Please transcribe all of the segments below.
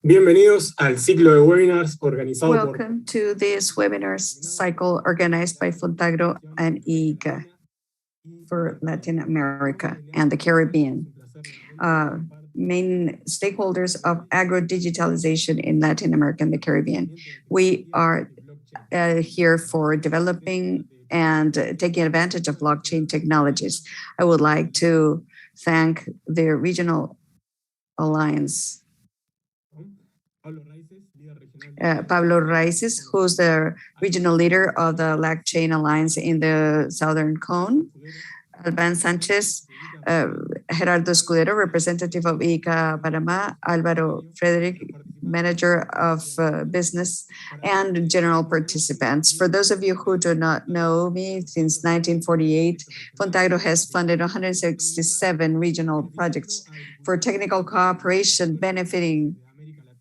Bienvenidos al ciclo de webinars organizado Welcome to this webinars cycle organized by Fontagro and IGA for Latin America and the Caribbean. Main stakeholders of agro-digitalization in Latin America and the Caribbean. We are here for developing and taking advantage of blockchain technologies. I would like to thank the Regional Alliance Pablo Raices, who's the regional leader of the Blockchain Alliance in the Southern Cone. Alban Sanchez, Gerardo Escudero, representative of ICA Panama, Álvaro Frederick, manager of business, and general participants. For those of you who do not know me, since 1948, Fontagro has funded 167 regional projects for technical cooperation benefiting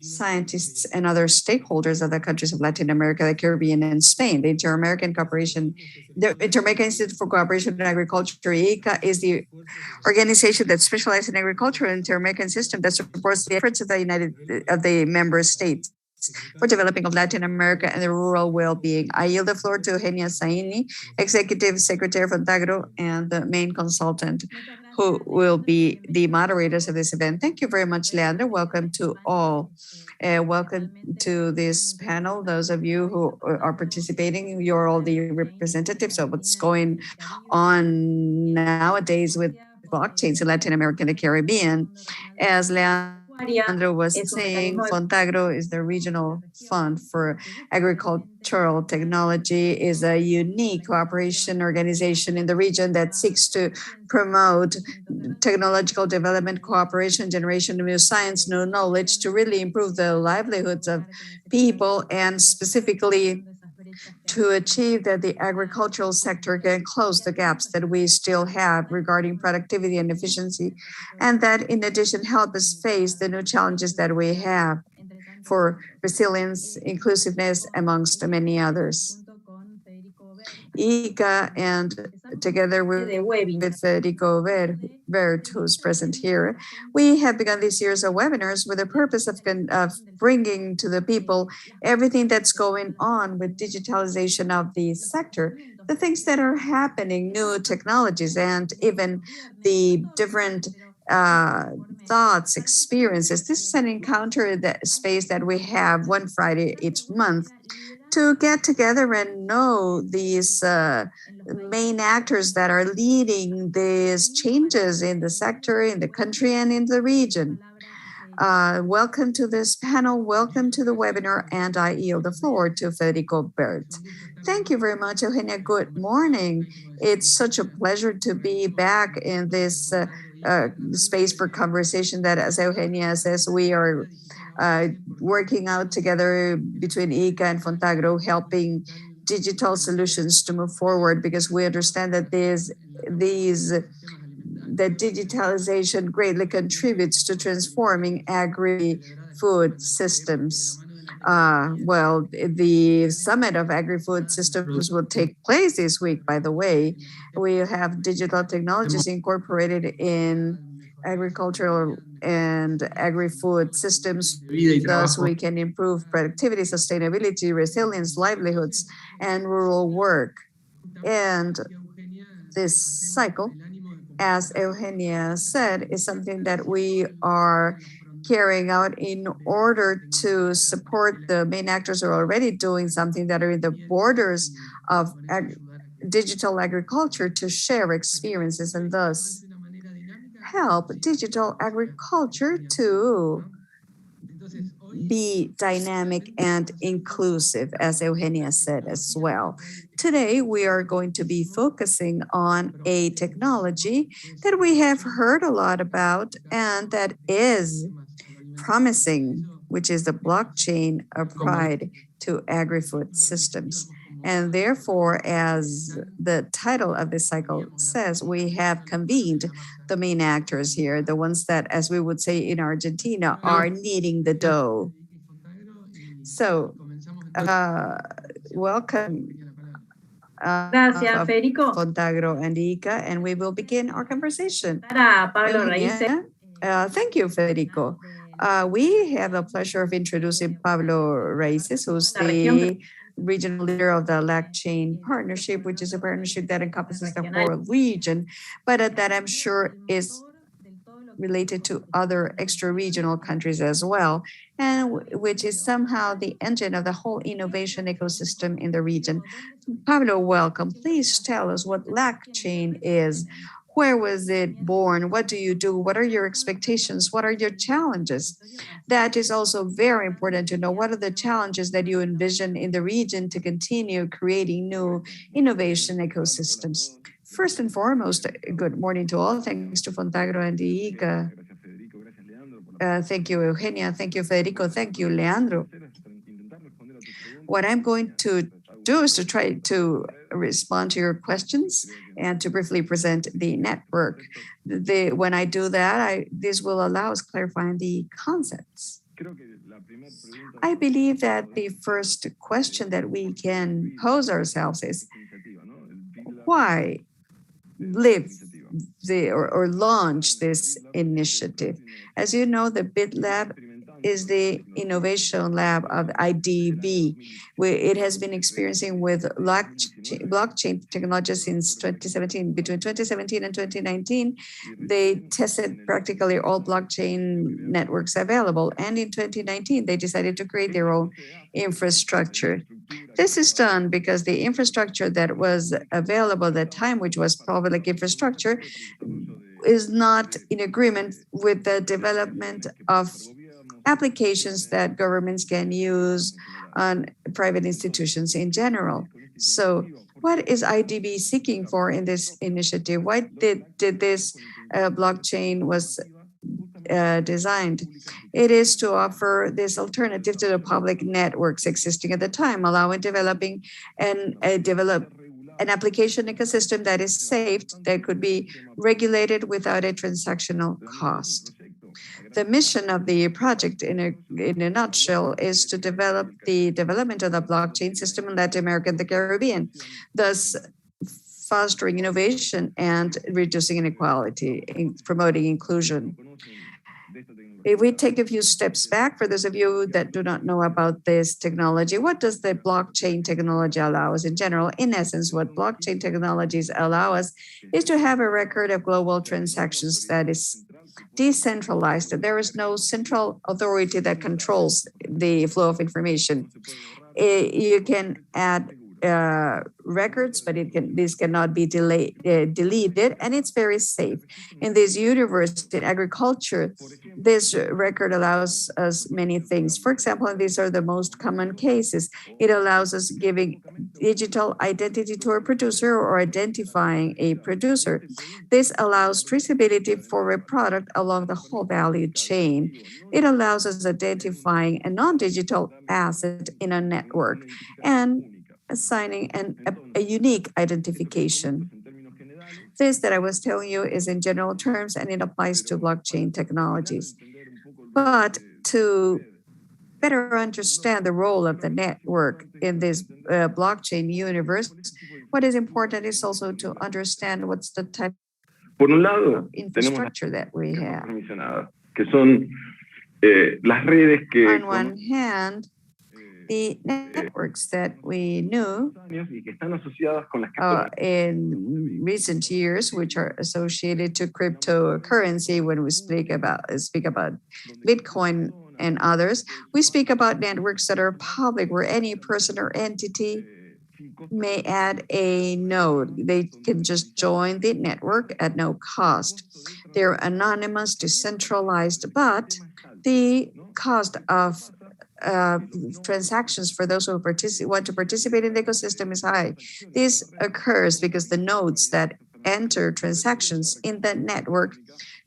scientists and other stakeholders of the countries of Latin America, the Caribbean, and Spain. The Inter-American Institute for Cooperation in Agriculture, ICA, is the organization that specializes in agriculture and Inter-American system that supports the efforts of the member states for developing of Latin America and the rural well-being. I yield the floor to Eugenia Saini, Executive Secretary of Fontagro and the main consultant, who will be the moderators of this event. Thank you very much, Leandro. Welcome to all. Welcome to this panel. Those of you who are participating, you're all the representatives of what's going on nowadays with blockchains in Latin America and the Caribbean. As Leandro was saying, Fontagro is the regional fund for agricultural technology, is a unique cooperation organization in the region that seeks to promote technological development, cooperation, generation of new science, new knowledge to really improve the livelihoods of people, and specifically to achieve that the agricultural sector can close the gaps that we still have regarding productivity and efficiency, and that in addition help us face the new challenges that we have for resilience, inclusiveness, amongst many others. ICA, and together with Federico Vert, who's present here, we have begun this year's webinars with the purpose of bringing to the people everything that's going on with digitalization of the sector, the things that are happening, new technologies, and even the different thoughts, experiences. This is an encounter space that we have one Friday each month to get together and know these main actors that are leading these changes in the sector, in the country, and in the region. Welcome to this panel, welcome to the webinar, and I yield the floor to Federico Bert. Thank you very much, Eugenia. Good morning. It's such a pleasure to be back in this space for conversation that, as Eugenia says, we are working out together between ICA and Fontagro, helping digital solutions to move forward, because we understand that that digitalization greatly contributes to transforming agri-food systems. Well, the Summit of Agri-Food Systems will take place this week, by the way. We have digital technologies incorporated in agricultural and agri-food systems, thus we can improve productivity, sustainability, resilience, livelihoods, and rural work. And this cycle, as Eugenia said, is something that we are carrying out in order to support the main actors who are already doing something that are in the borders of digital agriculture to share experiences and thus help digital agriculture to be dynamic and inclusive, as Eugenia said as well. Today, we are going to be focusing on a technology that we have heard a lot about and that is promising, which is the blockchain applied to agri-food systems. And therefore, as the title of this cycle says, we have convened the main actors here, the ones that, as we would say in Argentina, are kneading the dough. So, welcome. Gracias, Federico. Fontagro and ICA, and we will begin our conversation. Para Pablo Raíces. Thank you, Federico. We have the pleasure of introducing Pablo Raices, who's the regional leader of the LAC Chain Partnership, which is a partnership that encompasses the whole region, but that I'm sure is related to other extra-regional countries as well, and which is somehow the engine of the whole innovation ecosystem in the region. Pablo, welcome. Please tell us what LAC Chain is. Where was it born? What do you do? What are your expectations? What are your challenges? That is also very important to know. What are the challenges that you envision in the region to continue creating new innovation ecosystems? First and foremost, good morning to all. Thanks to Fontagro and Ica. Thank you, Eugenia. Thank you, Federico. Thank you, Leandro. What I'm going to do is to try to respond to your questions and to briefly present the network. When I do that, this will allow us clarifying the concepts. I believe that the first question that we can pose ourselves is, why launch this initiative? As you know, the BitLab is the innovation lab of IDB. It has been experiencing with blockchain technology since 2017. Between 2017 and 2019, they tested practically all blockchain networks available. And in 2019, they decided to create their own infrastructure. This is done because the infrastructure that was available at that time, which was public infrastructure, is not in agreement with the development of applications that governments can use on private institutions in general. So what is IDB seeking for in this initiative? Why did this blockchain was designed? It is to offer this alternative to the public networks existing at the time, allowing developing and develop an application ecosystem that is safe, that could be regulated without a transactional cost. The mission of the project in a nutshell is to develop the development of the blockchain system in Latin America and the Caribbean, thus fostering innovation and reducing inequality, promoting inclusion. If we take a few steps back, for those of you that do not know about this technology, what does the blockchain technology allow us in general? In essence, what blockchain technologies allow us is to have a record of global transactions that is decentralized. There is no central authority that controls the flow of information. You can add records, but this cannot be deleted, and it's very safe. In this universe, in agriculture, this record allows us many things. For example, and these are the most common cases. It allows us giving digital identity to a producer or identifying a producer. This allows traceability for a product along the whole value chain. It allows us identifying a non-digital asset in a network and assigning a unique identification. This that I was telling you is in general terms, and it applies to blockchain technologies. But to better understand the role of the network in this blockchain universe, what is important is also to understand what's the type of infrastructure that we have. On one hand, the networks that we knew in recent years, which are associated to cryptocurrency, when we speak about Bitcoin and others, we speak about networks that are public, where any person or entity may add a node. They can just join the network at no cost. They're anonymous, decentralized, but the cost of transactions for those who want to participate in the ecosystem is high. This occurs because the nodes that enter transactions in the network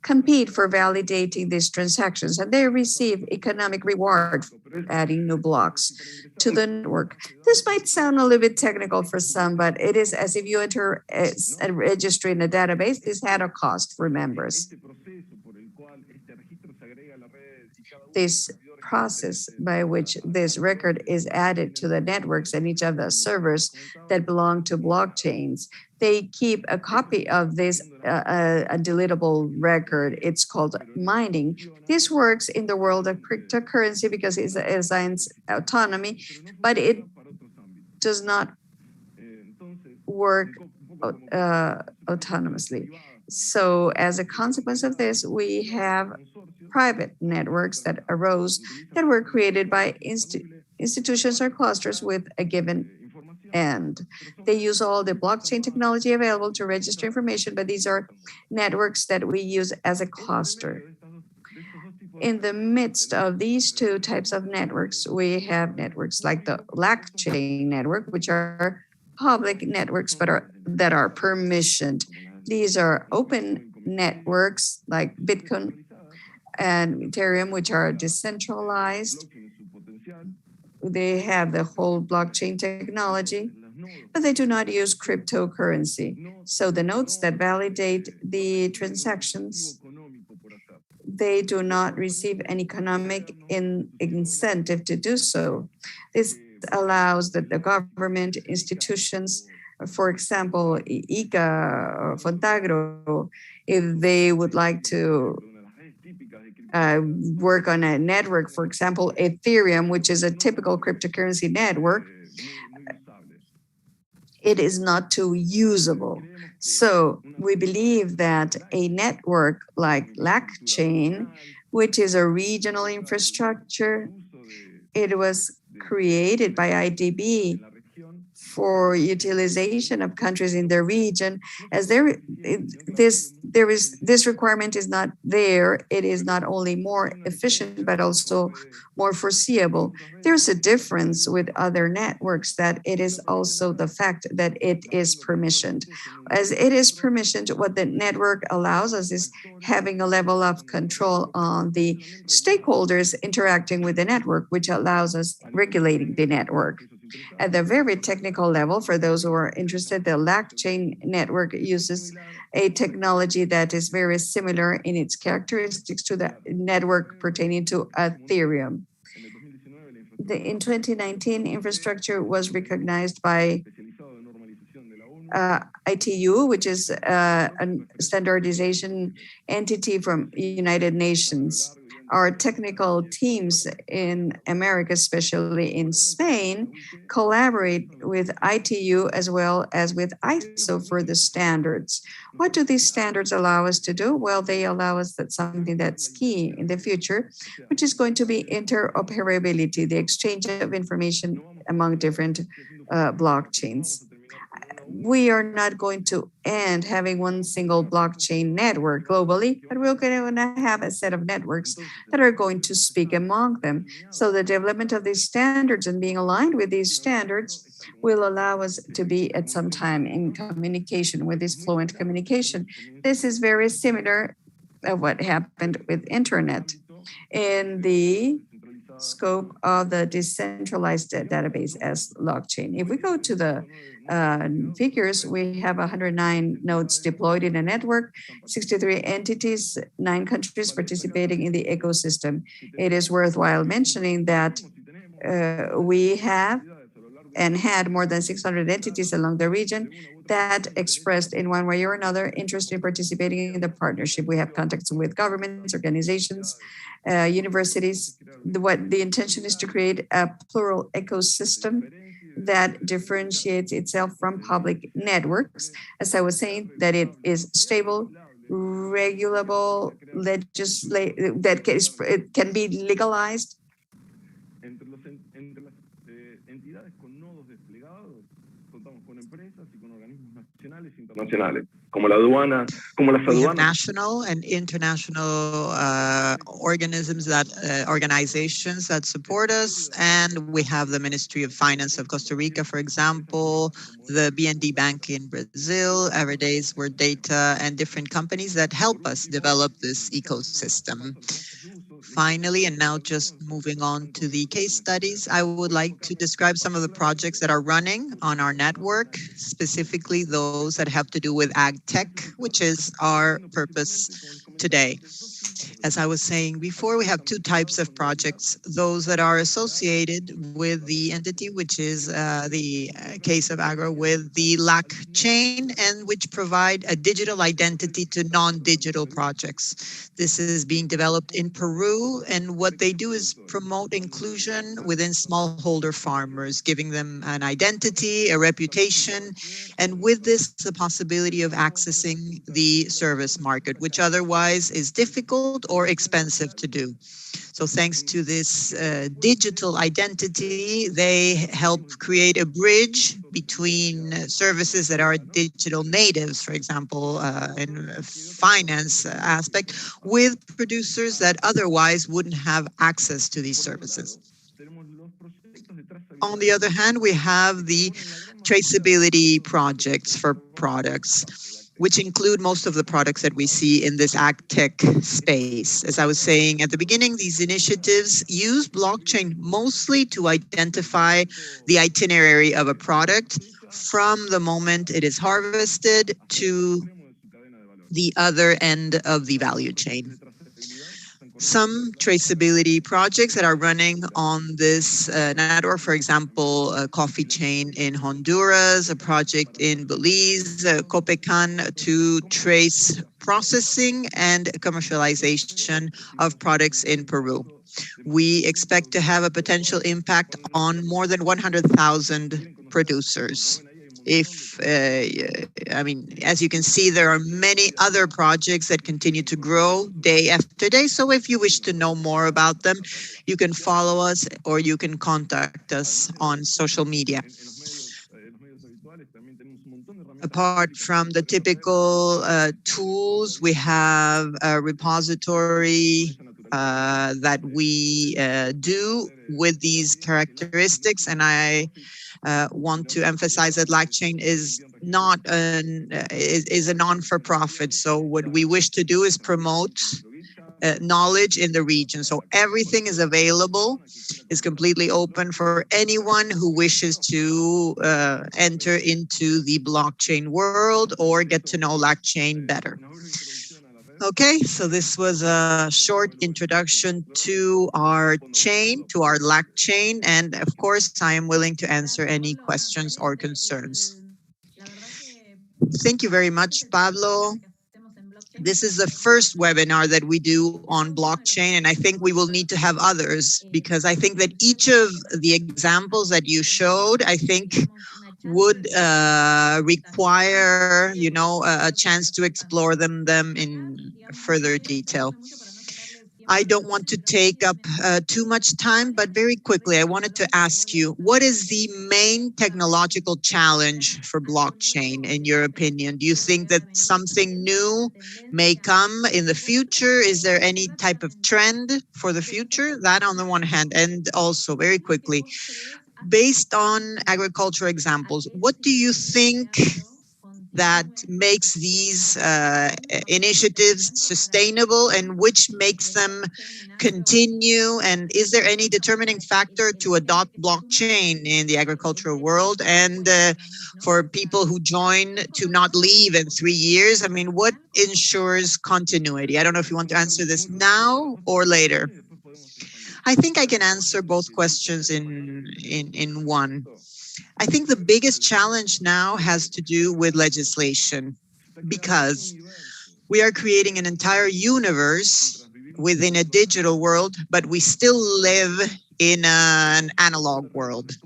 compete for validating these transactions, and they receive economic reward for adding new blocks to the network. This might sound a little bit technical for some, but it is as if you enter a registry in a database. This had a cost for members. This process by which this record is added to the networks and each of the servers that belong to blockchains, they keep a copy of this a deletable record. It's called mining. This works in the world of cryptocurrency because it assigns autonomy, but it does not work autonomously. So as a consequence of this, we have private networks that arose that were created by institutions or clusters with a given end. They use all the blockchain technology available to register information, but these are networks that we use as a cluster. In the midst of these two types of networks, we have networks like the blockchain network, which are public networks but that are permissioned. These are open networks like Bitcoin and Ethereum, which are decentralized. They have the whole blockchain technology, but they do not use cryptocurrency. So the nodes that validate the transactions, they do not receive an economic incentive to do so. This allows that the government institutions, for example, ICA or Fontagro, if they would like to work on a network, for example, Ethereum, which is a typical cryptocurrency network, it is not too usable. So we believe that a network like LACchain, which is a regional infrastructure, it was created by IDB for utilization of countries in the region. As this requirement is not there, it is not only more efficient but also more foreseeable. There's a difference with other networks that it is also the fact that it is permissioned. As it is permissioned, what the network allows us is having a level of control on the stakeholders interacting with the network, which allows us regulating the network. At the very technical level, for those who are interested, the LACchain network uses a technology that is very similar in its characteristics to the network pertaining to Ethereum. In 2019, infrastructure was recognized by ITU, which is a standardization entity from United Nations. Our technical teams in America, especially in Spain, collaborate with ITU as well as with ISO for the standards. What do these standards allow us to do? Well, they allow us that something that's key in the future, which is going to be interoperability, the exchange of information among different blockchains. We are not going to end having one single blockchain network globally, but we're going to have a set of networks that are going to speak among them. So the development of these standards and being aligned with these standards will allow us to be at some time in communication with this fluent communication. This is very similar to what happened with internet. In the scope of the decentralized database as blockchain. If we go to the figures, we have 109 nodes deployed in a network, 63 entities, 9 countries participating in the ecosystem. It is worthwhile mentioning that we have and had more than 600 entities along the region that expressed in one way or another interest in participating in the partnership. We have contacts with governments, organizations, universities. What the intention is to create a plural ecosystem that differentiates itself from public networks. As I was saying, that it is stable, regulable, it can be legalized. We have national and international organizations that support us, and we have the Ministry of Finance of Costa Rica, for example, the BND Bank in Brazil, Everdays, Word Data, and different companies that help us develop this ecosystem. Finally, and now just moving on to the case studies, I would like to describe some of the projects that are running on our network, specifically those that have to do with ag tech, which is our purpose today. As I was saying before, we have two types of projects, those that are associated with the entity, which is the case of agro with the LAC chain, and which provide a digital identity to non-digital projects. This is being developed in Peru, and what they do is promote inclusion within smallholder farmers, giving them an identity, a reputation, and with this, the possibility of accessing the service market, which otherwise is difficult or expensive to do. So thanks to this digital identity, they help create a bridge between services that are digital natives, for example, in finance aspect, with producers that otherwise wouldn't have access to these services. On the other hand, we have the traceability projects for products, which include most of the products that we see in this ag tech space. As I was saying at the beginning, these initiatives use blockchain mostly to identify the itinerary of a product from the moment it is harvested to the other end of the value chain. Some traceability projects that are running on this network, for example, a coffee chain in Honduras, a project in Belize, Copecan, to trace processing and commercialization of products in Peru. We expect to have a potential impact on more than 100,000 producers. As you can see, there are many other projects that continue to grow day after day. So if you wish to know more about them, you can follow us or you can contact us on social media. Apart from the typical tools, we have a repository that we do with these characteristics, and I want to emphasize that LACchain is not is a non-for-profit. So what we wish to do is promote knowledge in the region. So everything is available, is completely open for anyone who wishes to enter into the blockchain world or get to know LACchain better. Okay, so this was a short introduction to our chain, to our LAC chain, and of course, I am willing to answer any questions or concerns. Thank you very much, Pablo. This is the first webinar that we do on blockchain, and I think we will need to have others because I think that each of the examples that you showed, I think would require, a chance to explore them in further detail. I don't want to take up too much time, but very quickly, I wanted to ask you, what is the main technological challenge for blockchain, in your opinion? Do you think that something new may come in the future? Is there any type of trend for the future? That on the one hand, and also very quickly, based on agricultural examples, what do you think that makes these initiatives sustainable and which makes them continue? And is there any determining factor to adopt blockchain in the agricultural world and for people who join to not leave in 3 years? I mean, what ensures continuity? I don't know if you want to answer this now or later. I think I can answer both questions in one. I think the biggest challenge now has to do with legislation, because we are creating an entire universe within a digital world, but we still live in an analog world.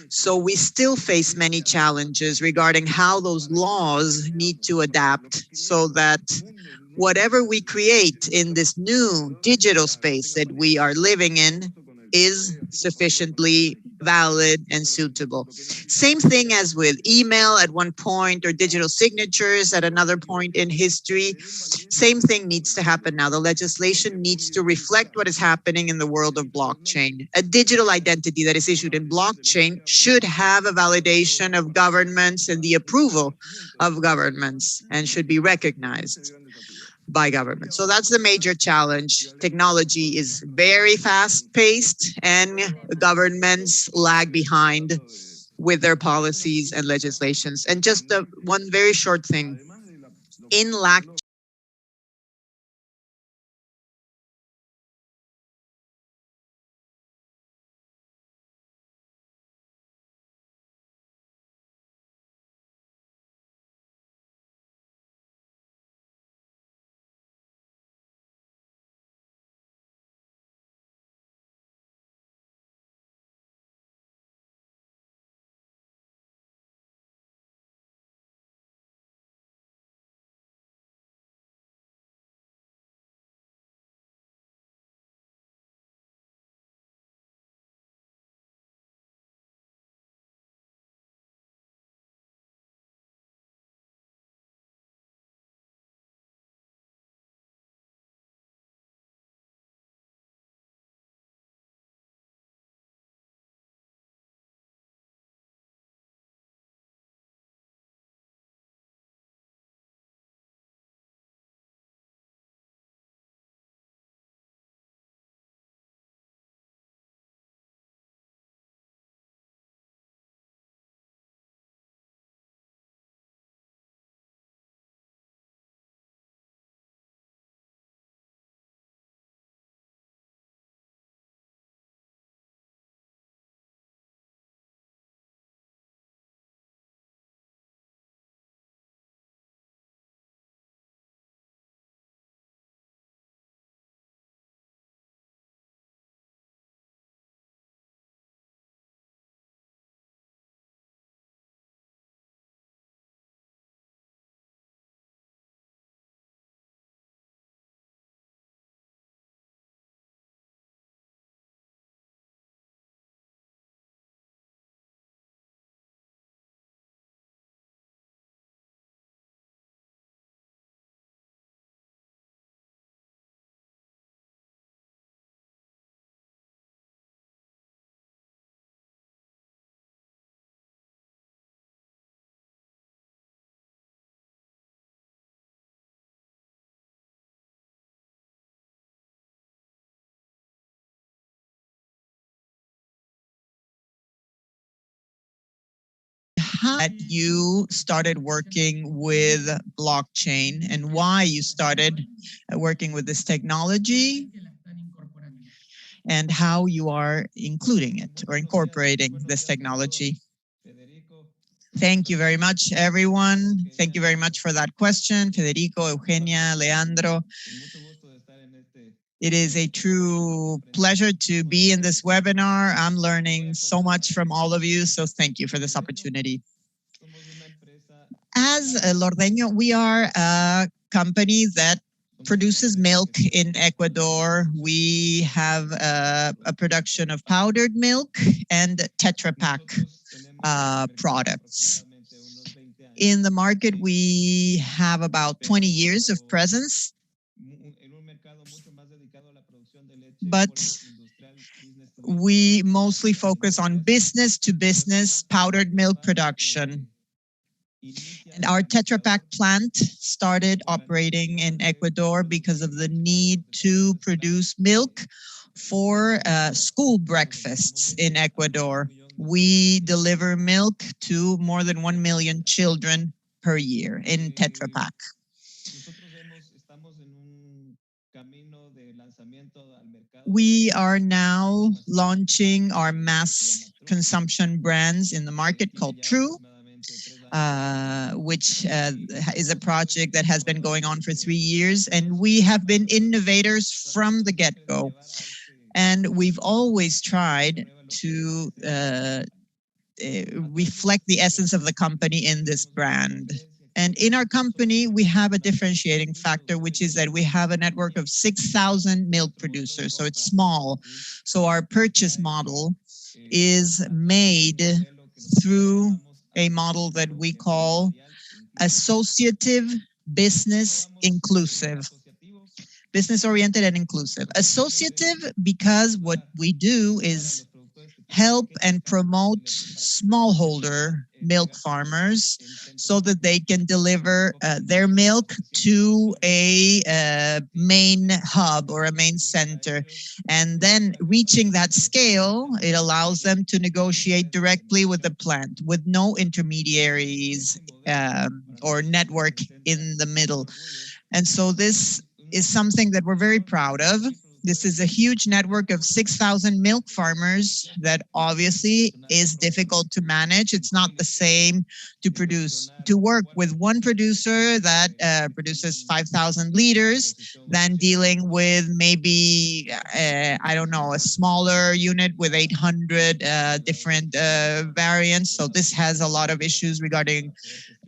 So we still face many challenges regarding how those laws need to adapt so that whatever we create in this new digital space that we are living in is sufficiently valid and suitable. Same thing as with email at one point or digital signatures at another point in history. Same thing needs to happen now. The legislation needs to reflect what is happening in the world of blockchain. A digital identity that is issued in blockchain should have a validation of governments and the approval of governments and should be recognized. by government. So that's the major challenge. Technology is very fast paced and governments lag behind with their policies and legislations. And just one very short thing. In LAC that you started working with blockchain and why you started working with this technology and how you are including it or incorporating this technology. Thank you very much, everyone. Thank you very much for that question, Federico, Eugenia, Leandro. It is a true pleasure to be in this webinar. I'm learning so much from all of you, so thank you for this opportunity. As Lordeño, we are a company that produces milk in Ecuador. We have a production of powdered milk and Tetra Pak products. In the market, we have about 20 years of presence, but we mostly focus on business-to-business powdered milk production. And our Tetra Pak plant started operating in Ecuador because of the need to produce milk for school breakfasts in Ecuador. We deliver milk to more than 1 million children per year in Tetra Pak. We are now launching our mass consumption brands in the market called True, which is a project that has been going on for 3 years. And we have been innovators from the get-go. And we've always tried to reflect the essence of the company in this brand. And in our company, we have a differentiating factor, which is that we have a network of 6,000 milk producers. So it's small. So our purchase model is made through a model that we call associative business inclusive. Business oriented and inclusive. Associative because what we do is help and promote smallholder milk farmers so that they can deliver their milk to a main hub or a main center. And then reaching that scale, it allows them to negotiate directly with the plant with no intermediaries or network in the middle. And so this is something that we're very proud of. This is a huge network of 6,000 milk farmers that obviously is difficult to manage. It's not the same to work with one producer that produces 5,000 liters than dealing with maybe, I don't know, a smaller unit with 800 different variants. So this has a lot of issues regarding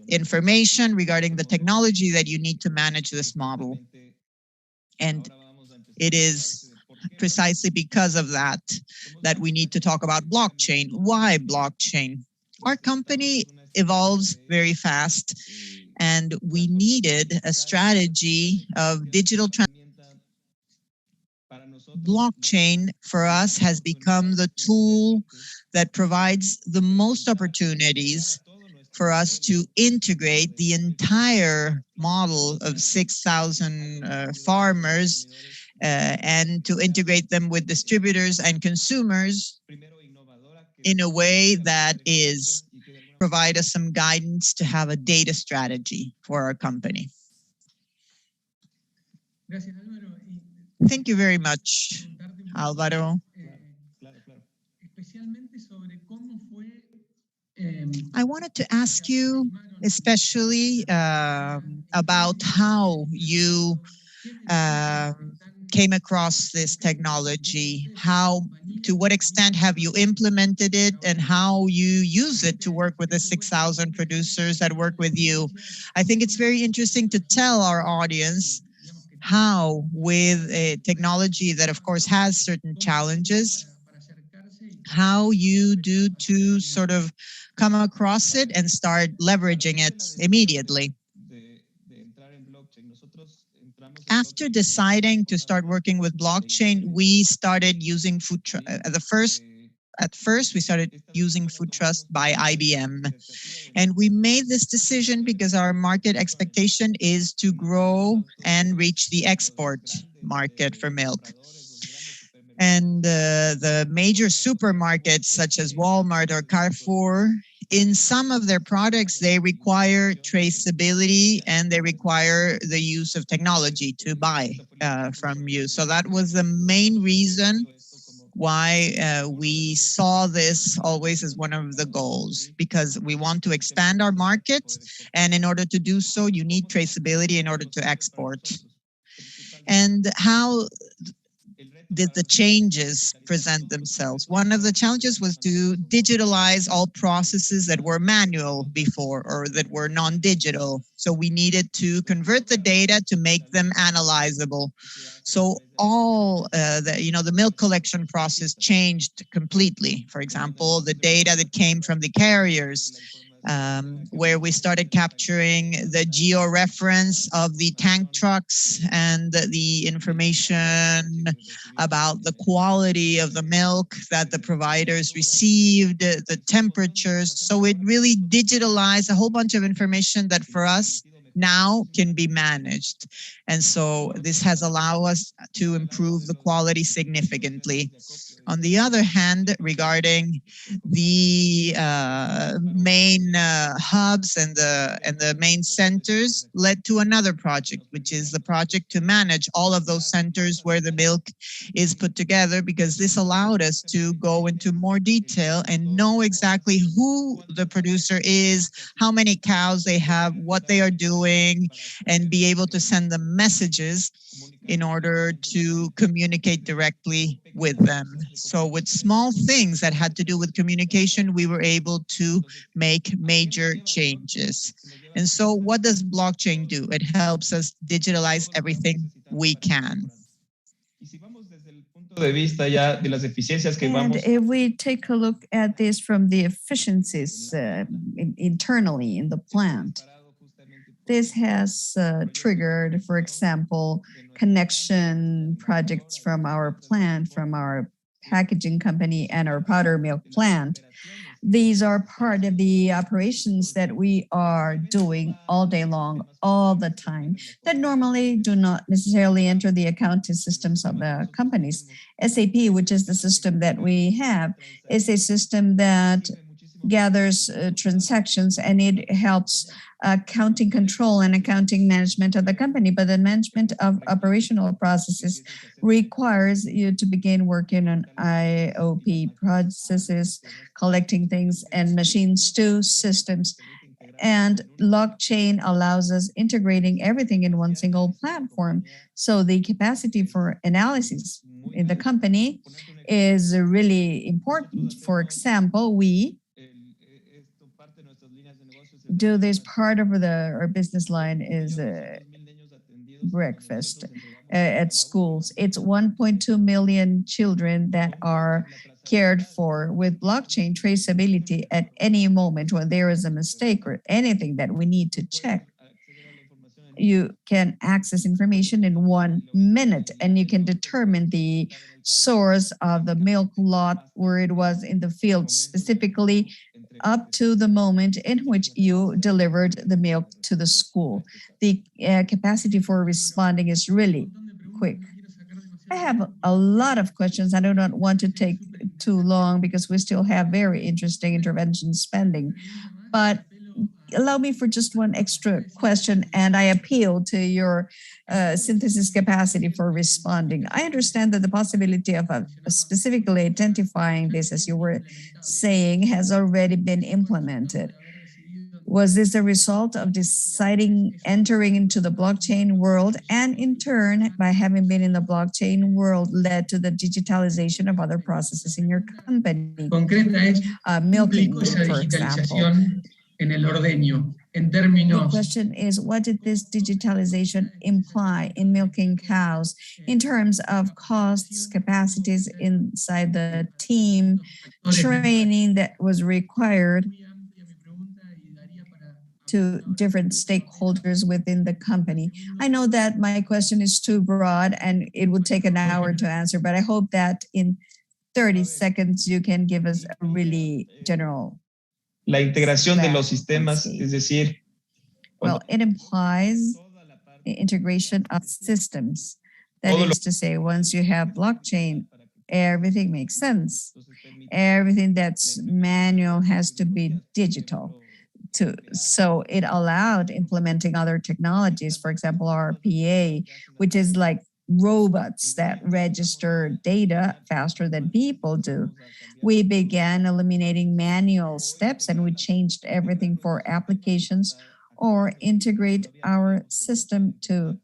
information, regarding the technology that you need to manage this model. And it is precisely because of that that we need to talk about blockchain. Why blockchain? Our company evolves very fast, and we needed a strategy of digital blockchain for us has become the tool that provides the most opportunities for us to integrate the entire model of 6,000 farmers and to integrate them with distributors and consumers in a way that is provide us some guidance to have a data strategy for our company. Thank you very much, Alvaro. I wanted to ask you especially about how you came across this technology. To what extent have you implemented it, and how you use it to work with the 6,000 producers that work with you? I think it's very interesting to tell our audience how, with a technology that of course has certain challenges, how you do to sort of come across it and start leveraging it immediately. After deciding to start working with blockchain, we started using at first we started using Food Trust by IBM. And we made this decision because our market expectation is to grow and reach the export market for milk. And the major supermarkets such as Walmart or Carrefour, in some of their products, they require traceability and they require the use of technology to buy from you. So that was the main reason why we saw this always as one of the goals, because we want to expand our market. And in order to do so, you need traceability in order to export. And how did the changes present themselves? One of the challenges was to digitalize all processes that were manual before or that were non-digital. So we needed to convert the data to make them analyzable. So all the milk collection process changed completely. For example, the data that came from the carriers, where we started capturing the geo-reference of the tank trucks and the information about the quality of the milk that the providers received, the temperatures. So it really digitalized a whole bunch of information that for us now can be managed. And so this has allowed us to improve the quality significantly. On the other hand, regarding the main hubs and the main centers, led to another project, which is the project to manage all of those centers where the milk is put together, because this allowed us to go into more detail and know exactly who the producer is, how many cows they have, what they are doing, and be able to send them messages in order to communicate directly with them. So with small things that had to do with communication, we were able to make major changes. And so what does blockchain do? It helps us digitalize everything we can. And if we take a look at this from the efficiencies internally in the plant, this has triggered, for example, connection projects from our plant, from our packaging company and our powder milk plant. These are part of the operations that we are doing all day long, all the time, that normally do not necessarily enter the accounting systems of the companies. SAP, which is the system that we have, is a system that gathers transactions, and it helps accounting control and accounting management of the company. But the management of operational processes requires you to begin working on IOP processes, collecting things, and machines to systems. And blockchain allows us integrating everything in one single platform. So the capacity for analysis in the company is really important. For example, we do this part of our business line is breakfast at schools. It's 1.2 million children that are cared for with blockchain traceability at any moment when there is a mistake or anything that we need to check. You can access information in 1 minute, and you can determine the source of the milk lot, where it was in the field specifically, up to the moment in which you delivered the milk to the school. The capacity for responding is really quick. I have a lot of questions. I do not want to take too long because we still have very interesting interventions pending. But allow me for just one extra question, and I appeal to your synthesis capacity for responding. I understand that the possibility of specifically identifying this, as you were saying, has already been implemented. Was this a result of deciding entering into the blockchain world, and in turn, by having been in the blockchain world, led to the digitalization of other processes in your company? Milking, for example. The question is, what did this digitalization imply in milking cows in terms of costs, capacities inside the team, training that was required to different stakeholders within the company? I know that my question is too broad and it would take an hour to answer, but I hope that in 30 seconds you can give us a really general. La integración de los sistemas, es decir, well, it implies the integration of systems. That is to say, once you have blockchain, everything makes sense. Everything that's manual has to be digital. So it allowed implementing other technologies, for example, RPA, which is like robots that register data faster than people do. We began eliminating manual steps, and we changed everything for applications or integrate our system to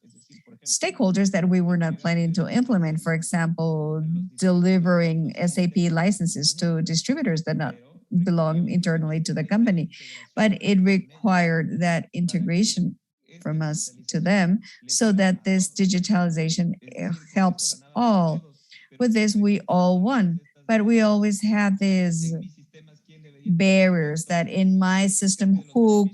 stakeholders that we were not planning to implement. For example, delivering SAP licenses to distributors that not belong internally to the company. But it required that integration from us to them so that this digitalization helps all. With this, we all won. But we always have these barriers that in my system, who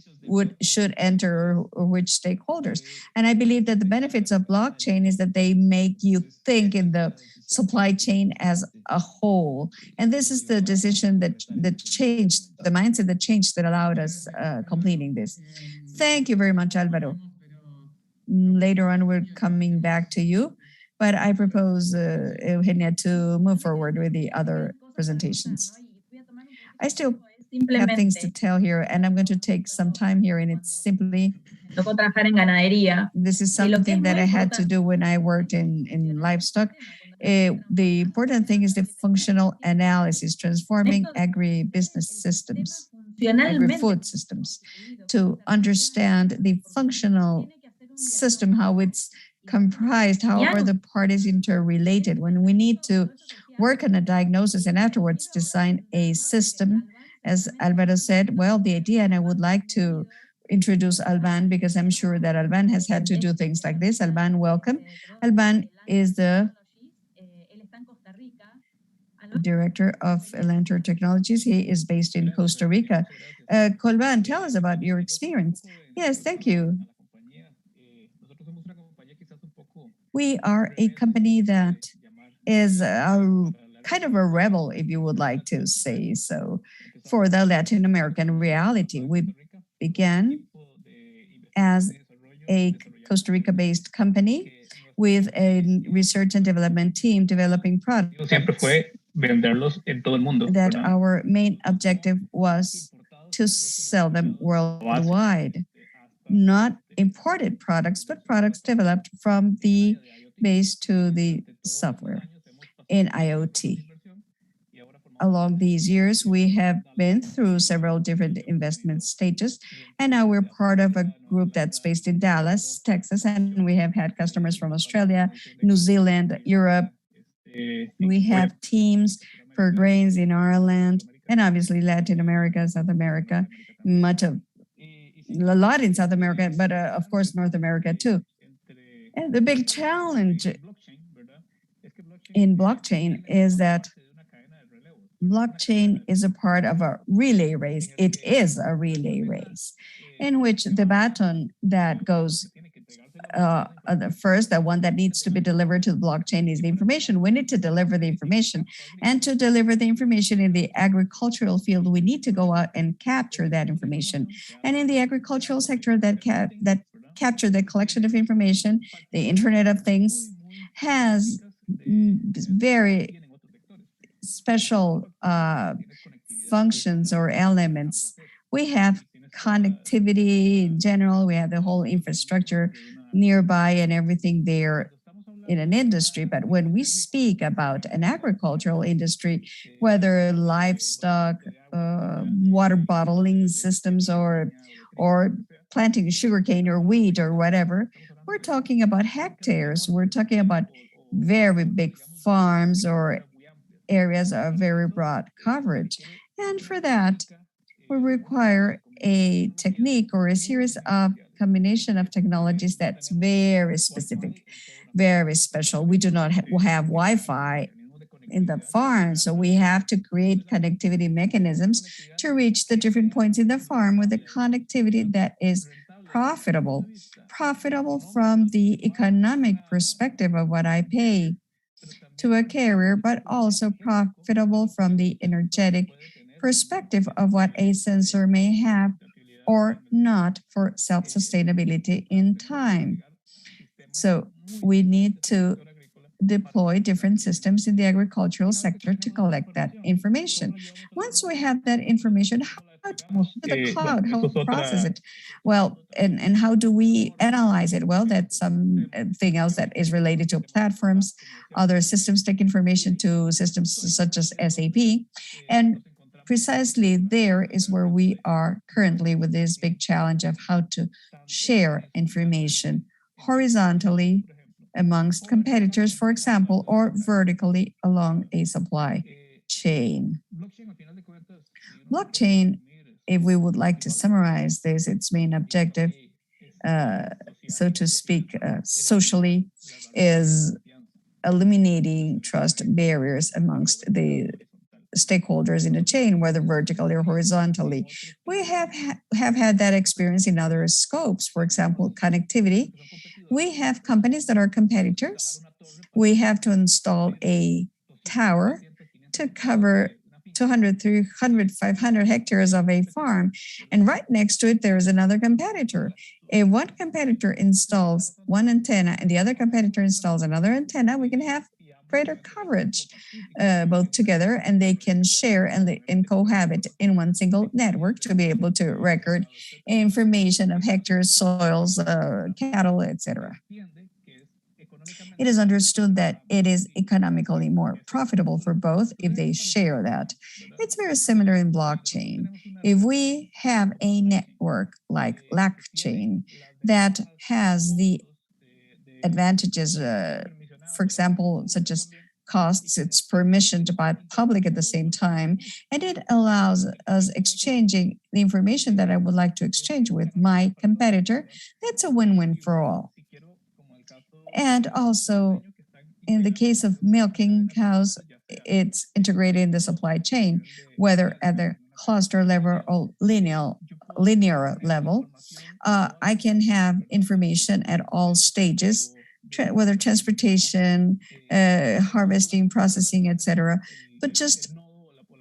should enter or which stakeholders. And I believe that the benefits of blockchain is that they make you think in the supply chain as a whole. And this is the decision that changed, the mindset that changed, that allowed us completing this. Thank you very much, Alvaro. Later on, we're coming back to you, but I propose, Eugenia, to move forward with the other presentations. I still have things to tell here, and I'm going to take some time here, and it's simply, this is something that I had to do when I worked in livestock. The important thing is the functional analysis, transforming agribusiness systems, agri-food systems, to understand the functional system, how it's comprised, how are the parties interrelated. When we need to work on a diagnosis and afterwards design a system, as Alvaro said, well, the idea, and I would like to introduce Alban because I'm sure that Alban has had to do things like this. Alban, welcome. Alban is the director of Elantor Technologies. He is based in Costa Rica. Colban, tell us about your experience. Yes, thank you. We are a company that is kind of a rebel, if you would like to say so, for the Latin American reality. We began as a Costa Rica-based company with a research and development team developing products that our main objective was to sell them worldwide. Not imported products, but products developed from the base to the software in IoT. Along these years, we have been through several different investment stages, and now we're part of a group that's based in Dallas, Texas, and we have had customers from Australia, New Zealand, Europe. We have teams for grains in Ireland, and obviously Latin America, South America, a lot in South America, but of course North America too. And the big challenge in blockchain is that blockchain is a part of a relay race. It is a relay race in which the baton that goes the one that needs to be delivered to the blockchain is the information. We need to deliver the information, and to deliver the information in the agricultural field, we need to go out and capture that information. And in the agricultural sector, that capture the collection of information, the Internet of Things has very special functions or elements. We have connectivity in general, we have the whole infrastructure nearby and everything there in an industry. But when we speak about an agricultural industry, whether livestock, water bottling systems, or planting sugarcane or wheat or whatever, we're talking about hectares. We're talking about very big farms or areas of very broad coverage. And for that, we require a technique or a series of combination of technologies that's very specific, very special. We do not have Wi-Fi in the farm, so we have to create connectivity mechanisms to reach the different points in the farm with a connectivity that is profitable from the economic perspective of what I pay to a carrier, but also profitable from the energetic perspective of what a sensor may have or not for self-sustainability in time. So we need to deploy different systems in the agricultural sector to collect that information. Once we have that information, how to the cloud, how to process it? Well, and how do we analyze it? Well, that's something else that is related to platforms. Other systems take information to systems such as SAP. And precisely there is where we are currently with this big challenge of how to share information horizontally amongst competitors, for example, or vertically along a supply chain. Blockchain, if we would like to summarize this, its main objective, so to speak, socially, is eliminating trust barriers amongst the stakeholders in a chain, whether vertically or horizontally. We have had that experience in other scopes, for example, connectivity. We have companies that are competitors. We have to install a tower to cover 200, 300, 500 hectares of a farm. And right next to it, there is another competitor. If one competitor installs one antenna and the other competitor installs another antenna, we can have greater coverage both together, and they can share and cohabit in one single network to be able to record information of hectares, soils, cattle, etc. It is understood that it is economically more profitable for both if they share that. It's very similar in blockchain. If we have a network like LACchain that has the advantages, for example, such as costs, it's permissioned by public at the same time, and it allows us exchanging the information that I would like to exchange with my competitor. That's a win-win for all. And also, in the case of milking cows, it's integrated in the supply chain, whether at the cluster level or linear level. I can have information at all stages whether transportation, harvesting, processing, etc., but just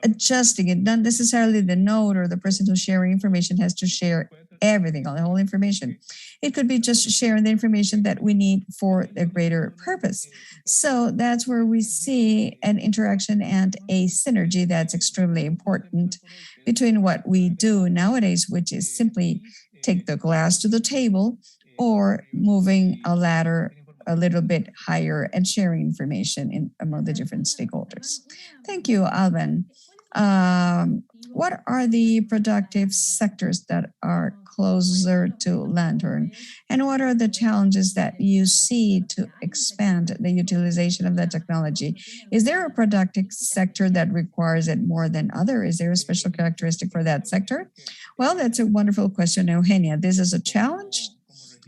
adjusting it. Not necessarily the node or the person who's sharing information has to share everything, all the whole information. It could be just sharing the information that we need for a greater purpose. So that's where we see an interaction and a synergy that's extremely important between what we do nowadays, which is simply take the glass to the table, or moving a ladder a little bit higher and sharing information among the different stakeholders. Thank you, Alban. What are the productive sectors that are closer to Lantern? And what are the challenges that you see to expand the utilization of the technology? Is there a productive sector that requires it more than other? Is there a special characteristic for that sector? Well, that's a wonderful question, Eugenia. This is a challenge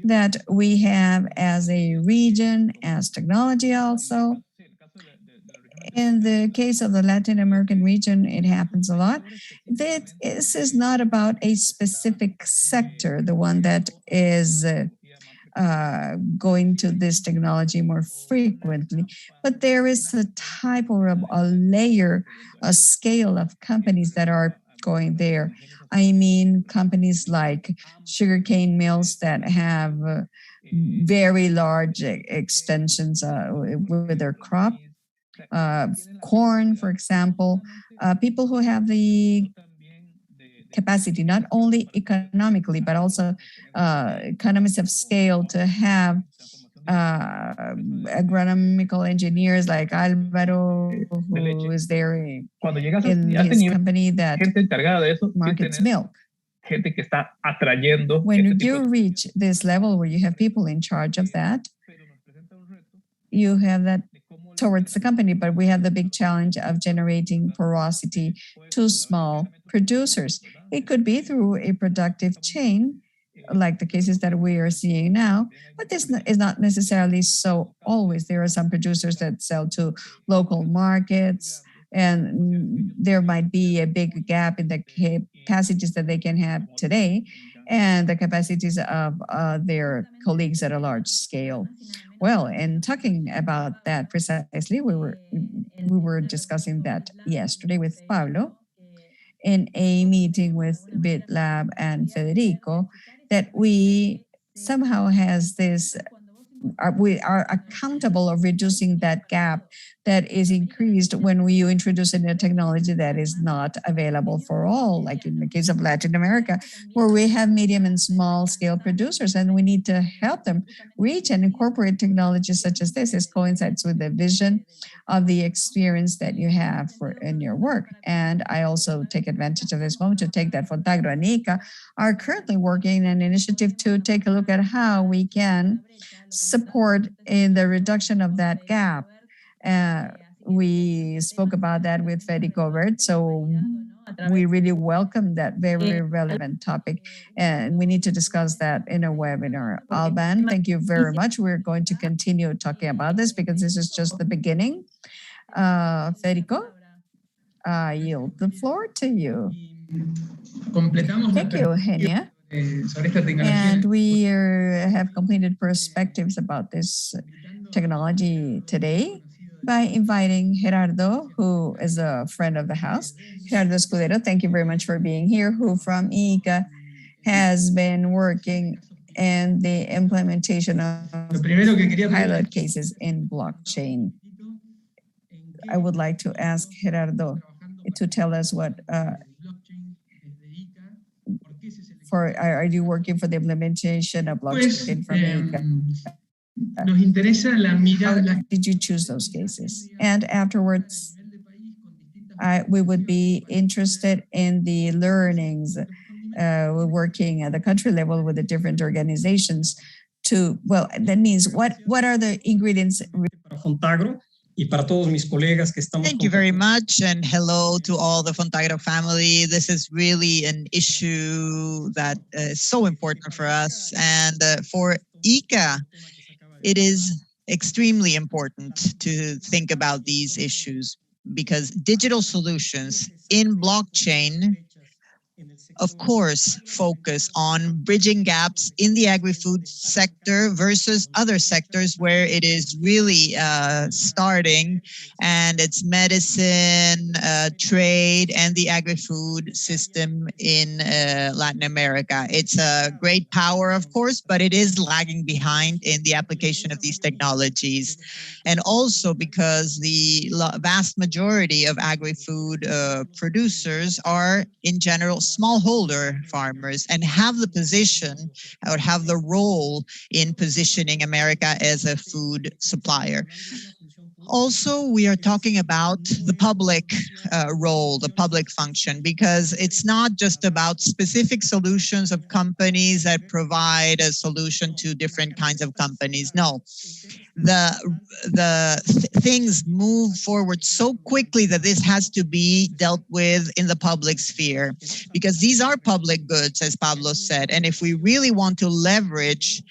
that we have as a region, as technology also. In the case of the Latin American region, it happens a lot. This is not about a specific sector, the one that is going to this technology more frequently, but there is a type or a layer, a scale of companies that are going there. I mean, companies like sugarcane mills that have very large extensions with their crop. Corn, for example, people who have the capacity, not only economically, but also economies of scale to have agronomical engineers like Alvaro, who is there in his company that markets milk. When you reach this level where you have people in charge of that, you have that towards the company, but we have the big challenge of generating porosity to small producers. It could be through a productive chain, like the cases that we are seeing now, but this is not necessarily so always. There are some producers that sell to local markets, and there might be a big gap in the capacities that they can have today and the capacities of their colleagues at a large scale. Well, and talking about that precisely, we were discussing that yesterday with Pablo in a meeting with BitLab and Federico, that we somehow has this, we are accountable of reducing that gap that is increased when you introduce a new technology that is not available for all, like in the case of Latin America, where we have medium and small scale producers, and we need to help them reach and incorporate technologies such as this. This coincides with the vision of the experience that you have in your work. And I also take advantage of this moment to take that Fontagro and ICA are currently working an initiative to take a look at how we can support in the reduction of that gap. We spoke about that with Federico Vert, so we really welcome that very relevant topic, and we need to discuss that in a webinar. Alban, thank you very much. We're going to continue talking about this because this is just the beginning. Federico, I yield the floor to you. Thank you, Eugenia. And we have completed perspectives about this technology today by inviting Gerardo, who is a friend of the house. Gerardo Escudero, thank you very much for being here, who from ICA has been working in the implementation of pilot cases in blockchain. I would like to ask Gerardo to tell us what are you working for the implementation of blockchain from ICA? How did you choose those cases? And afterwards, we would be interested in the learnings, working at the country level with the different organizations to, well, that means what are the ingredients? Thank you very much, and hello to all the Fontagro family. This is really an issue that is so important for us, and for ICA, it is extremely important to think about these issues because digital solutions in blockchain of course, focus on bridging gaps in the agri-food sector versus other sectors where it is really starting, and it's medicine, trade, and the agri-food system in Latin America. It's a great power, of course, but it is lagging behind in the application of these technologies. And also because the vast majority of agri-food producers are, in general, smallholder farmers and have the position or have the role in positioning America as a food supplier. Also, we are talking about the public role, the public function, because it's not just about specific solutions of companies that provide a solution to different kinds of companies. No, things move forward so quickly that this has to be dealt with in the public sphere, because these are public goods, as Pablo said. And if we really want to leverage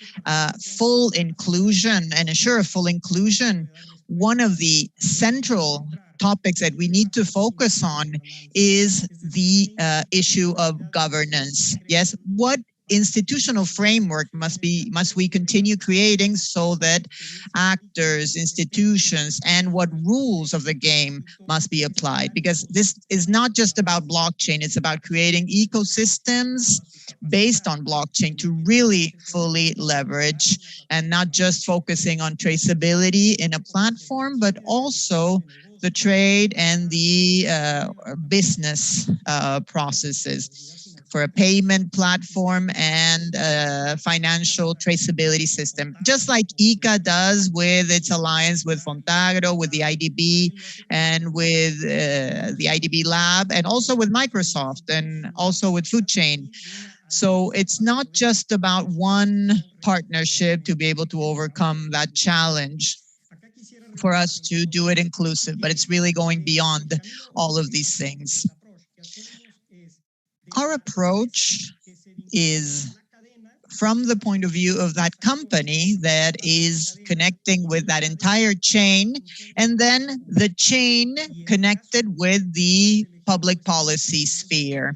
full inclusion and ensure full inclusion, one of the central topics that we need to focus on is the issue of governance. Yes, what institutional framework must we continue creating so that actors, institutions, and what rules of the game must be applied? Because this is not just about blockchain, it's about creating ecosystems based on blockchain to really fully leverage, and not just focusing on traceability in a platform, but also the trade and the business processes for a payment platform and a financial traceability system, just like ICA does with its alliance with Fontagro, with the IDB, and with the IDB Lab, and also with Microsoft, and also with Food Chain. So it's not just about one partnership to be able to overcome that challenge for us to do it inclusive, but it's really going beyond all of these things. Our approach is from the point of view of that company that is connecting with that entire chain, and then the chain connected with the public policy sphere.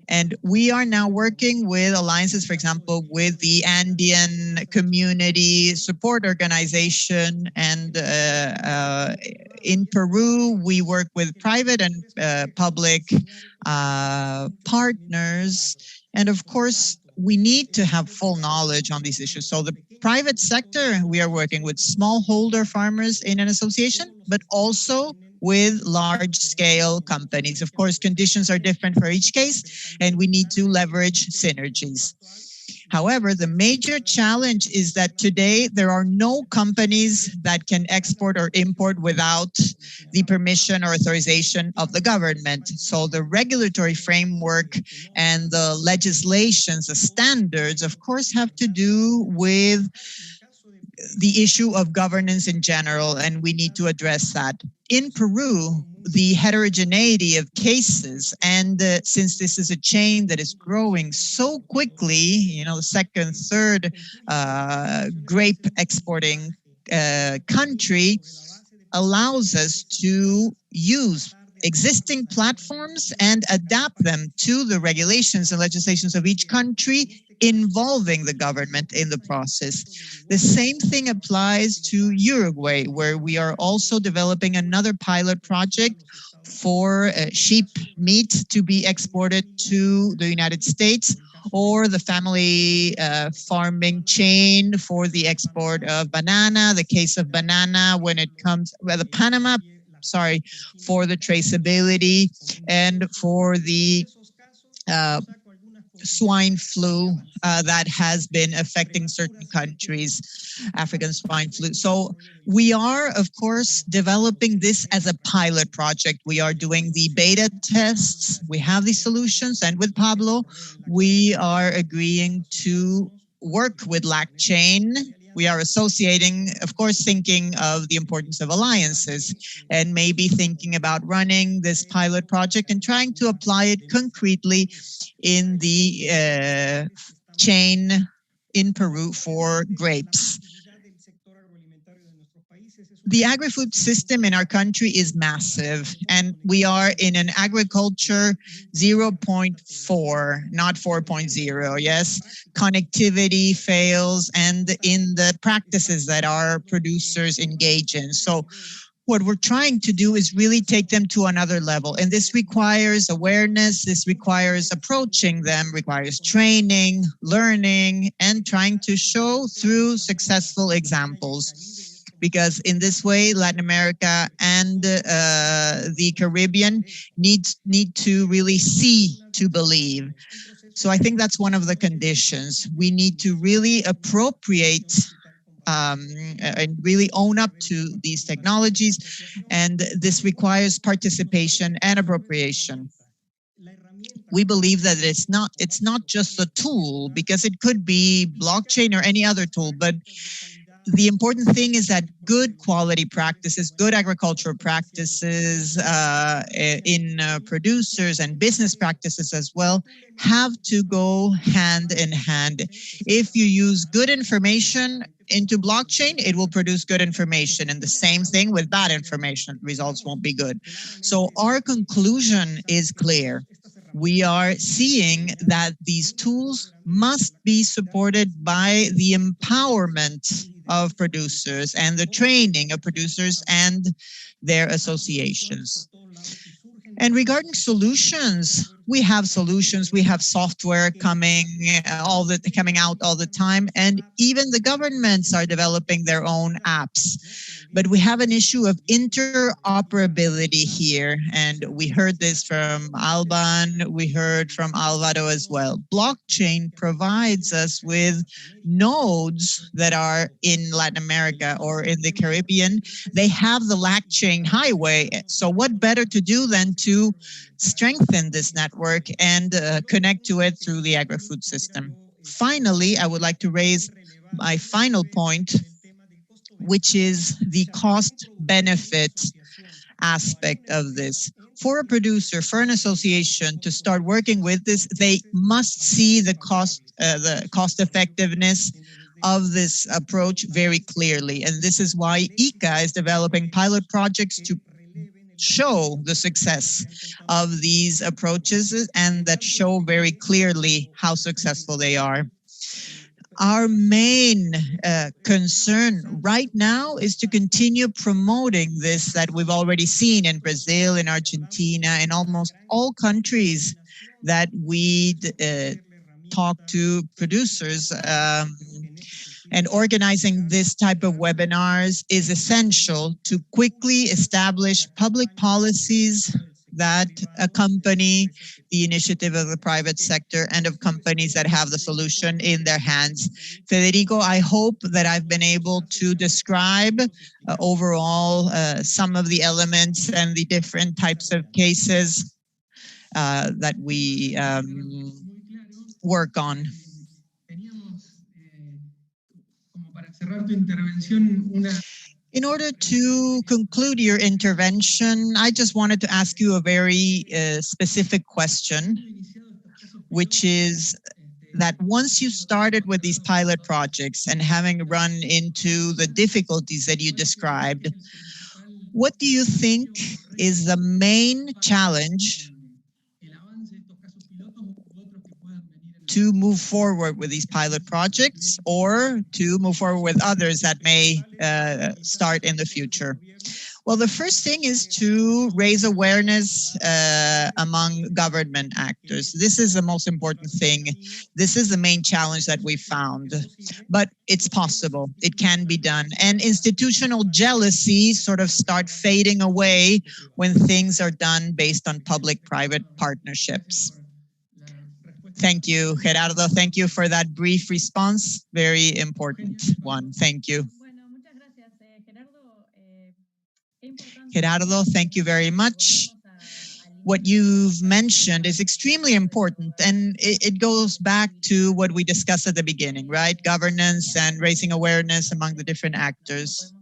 And we are now working with alliances, for example, with the Andean Community Support Organization. And in Peru, we work with private and public partners. And of course, we need to have full knowledge on these issues. So the private sector, we are working with smallholder farmers in an association, but also with large-scale companies. Of course, conditions are different for each case, and we need to leverage synergies. However, the major challenge is that today there are no companies that can export or import without the permission or authorization of the government. So the regulatory framework and the legislations, the standards, of course, have to do with the issue of governance in general, and we need to address that. In Peru, the heterogeneity of cases, and since this is a chain that is growing so quickly, you know, the second, third grape exporting country, allows us to use existing platforms and adapt them to the regulations and legislations of each country, involving the government in the process. The same thing applies to Uruguay, where we are also developing another pilot project for sheep meat to be exported to the United States, or the family farming chain for the export of banana, the case of banana when it comes, well, the Panama, for the traceability, and for the swine flu that has been affecting certain countries, African swine flu. So we are, of course, developing this as a pilot project. We are doing the beta tests. We have these solutions. And with Pablo, we are agreeing to work with LACChain. We are associating, of course, thinking of the importance of alliances, and maybe thinking about running this pilot project and trying to apply it concretely in the chain in Peru for grapes. The agri-food system in our country is massive, and we are in an agriculture 0.4, not 4.0. Yes, connectivity fails, and in the practices that our producers engage in. So what we're trying to do is really take them to another level. And this requires awareness, this requires approaching them, requires training, learning, and trying to show through successful examples. Because in this way, Latin America and the Caribbean need to really see to believe. So I think that's one of the conditions. We need to really appropriate and really own up to these technologies. And this requires participation and appropriation. We believe that it's not just a tool, because it could be blockchain or any other tool, but the important thing is that good quality practices, good agricultural practices in producers and business practices as well have to go hand in hand. If you use good information into blockchain, it will produce good information. And the same thing with bad information, results won't be good. So our conclusion is clear. We are seeing that these tools must be supported by the empowerment of producers and the training of producers and their associations. And regarding solutions, we have solutions. We have software coming out all the time, and even the governments are developing their own apps. But we have an issue of interoperability here, and we heard this from Alban, we heard from Alvaro as well. Blockchain provides us with nodes that are in Latin America or in the Caribbean. They have the LACchain highway. So what better to do than to strengthen this network and connect to it through the agri-food system. Finally, I would like to raise my final point, which is the cost benefit aspect of this. For a producer, for an association to start working with this, they must see the cost effectiveness of this approach very clearly. And this is why ICA is developing pilot projects to show the success of these approaches and that show very clearly how successful they are. Our main concern right now is to continue promoting this that we've already seen in Brazil, in Argentina, in almost all countries that we talk to producers. And organizing this type of webinars is essential to quickly establish public policies that accompany the initiative of the private sector and of companies that have the solution in their hands. Federico, I hope that I've been able to describe overall some of the elements and the different types of cases that we work on. In order to conclude your intervention, I just wanted to ask you a very specific question, which is that once you started with these pilot projects and having run into the difficulties that you described, what do you think is the main challenge to move forward with these pilot projects or to move forward with others that may start in the future? Well, the first thing is to raise awareness among government actors. This is the most important thing. This is the main challenge that we found, but it's possible. It can be done. And institutional jealousy sort of start fading away when things are done based on public-private partnerships. Thank you, Gerardo. Thank you for that brief response. Very important one. Thank you. Gerardo, thank you very much. What you've mentioned is extremely important, and it goes back to what we discussed at the beginning, right? Governance and raising awareness among the different actors.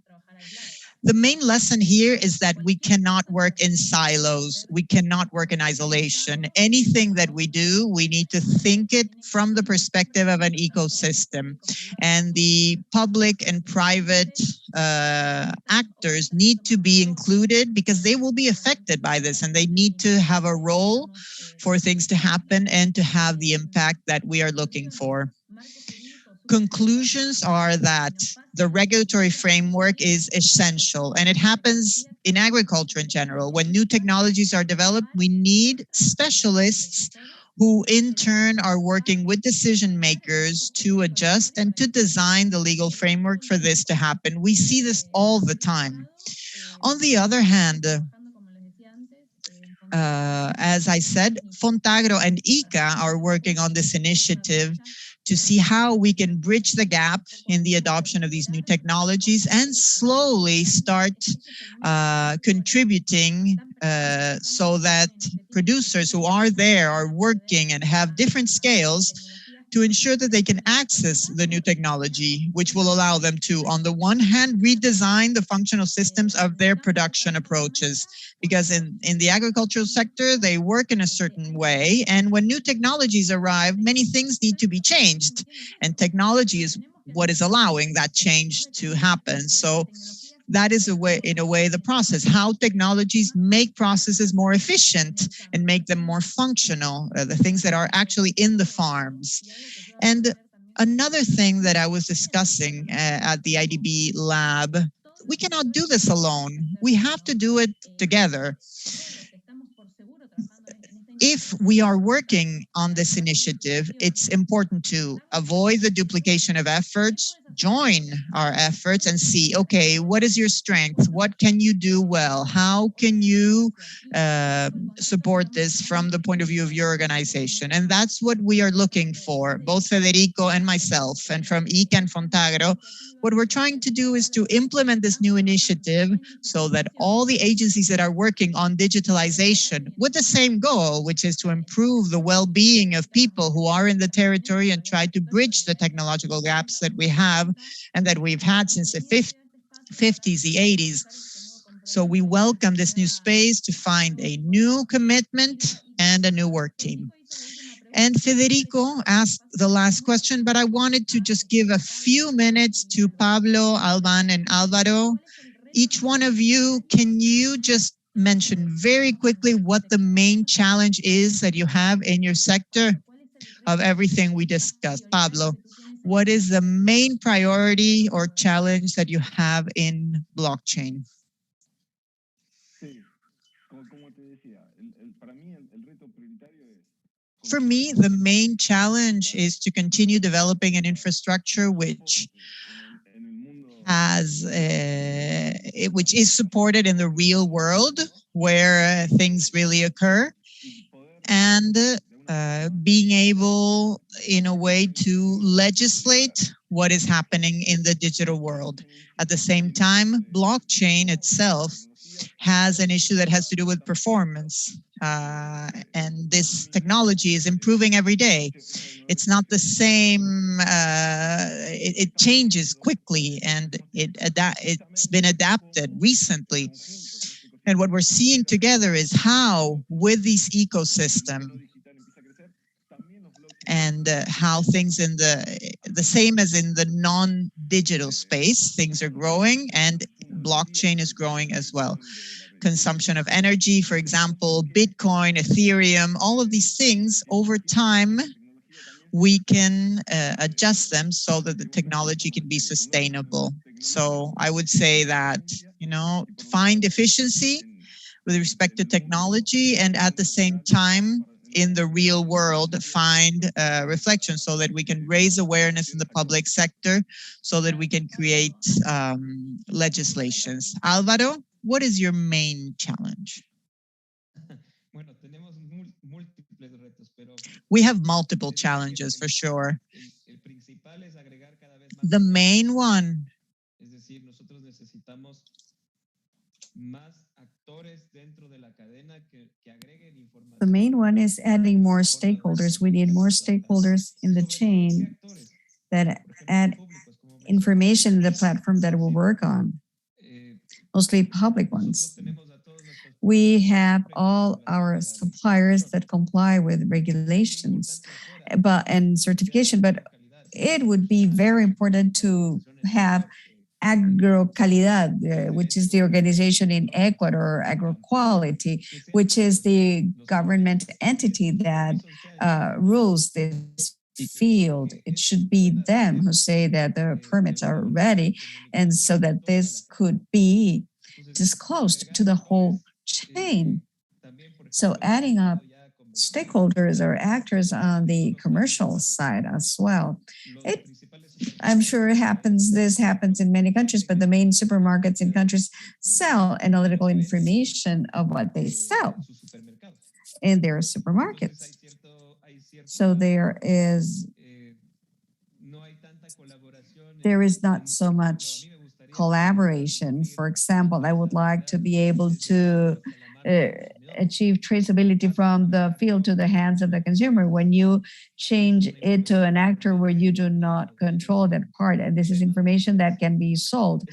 The main lesson here is that we cannot work in silos. We cannot work in isolation. Anything that we do, we need to think it from the perspective of an ecosystem. And the public and private actors need to be included because they will be affected by this, and they need to have a role for things to happen and to have the impact that we are looking for. Conclusions are that the regulatory framework is essential, and it happens in agriculture in general. When new technologies are developed, we need specialists who in turn are working with decision makers to adjust and to design the legal framework for this to happen. We see this all the time. On the other hand, as I said, Fontagro and ICA are working on this initiative to see how we can bridge the gap in the adoption of these new technologies and slowly start contributing so that producers who are there are working and have different scales to ensure that they can access the new technology, which will allow them to, on the one hand, redesign the functional systems of their production approaches. Because in the agricultural sector, they work in a certain way. And when new technologies arrive, many things need to be changed. And technology is what is allowing that change to happen. So that is in a way, the process, how technologies make processes more efficient and make them more functional, the things that are actually in the farms. And another thing that I was discussing at the IDB lab, we cannot do this alone. We have to do it together. If we are working on this initiative, it's important to avoid the duplication of efforts, join our efforts and see, okay, what is your strength? What can you do well? How can you support this from the point of view of your organization? And that's what we are looking for, both Federico and myself, and from ICA and Fontagro. What we're trying to do is to implement this new initiative so that all the agencies that are working on digitalization with the same goal, which is to improve the well-being of people who are in the territory and try to bridge the technological gaps that we have and that we've had since the 50s, the 80s. So we welcome this new space to find a new commitment and a new work team. And Federico asked the last question, but I wanted to just give a few minutes to Pablo, Alban, and Alvaro. Each one of you, can you just mention very quickly what the main challenge is that you have in your sector of everything we discussed? Pablo, what is the main priority or challenge that you have in blockchain? For me, the main challenge is to continue developing an infrastructure which is supported in the real world where things really occur, and being able, in a way, to legislate what is happening in the digital world. At the same time, blockchain itself has an issue that has to do with performance. And this technology is improving every day. It's not the same, it changes quickly, and it's been adapted recently. And what we're seeing together is how, with this ecosystem, and how things in the same as in the non-digital space, things are growing, and blockchain is growing as well. Consumption of energy, for example, Bitcoin, Ethereum, all of these things, over time, we can adjust them so that the technology can be sustainable. So I would say that, find efficiency with respect to technology, and at the same time, in the real world, find reflection so that we can raise awareness in the public sector, so that we can create legislations. Alvaro, what is your main challenge? We have multiple challenges for sure. The main one is adding more stakeholders. We need more stakeholders in the chain that add information to the platform that we'll work on. mostly public ones. We have all our suppliers that comply with regulations and certification, but it would be very important to have agro-calidad, which is the organization in Ecuador, agro-quality, which is the government entity that rules this field. It should be them who say that the permits are ready, and so that this could be disclosed to the whole chain. So adding up stakeholders or actors on the commercial side as well. I'm sure this happens in many countries, but the main supermarkets in countries sell analytical information of what they sell in their supermarkets. So there is not so much collaboration. For example, I would like to be able to achieve traceability from the field to the hands of the consumer. When you change it to an actor where you do not control that part, and this is information that can be sold,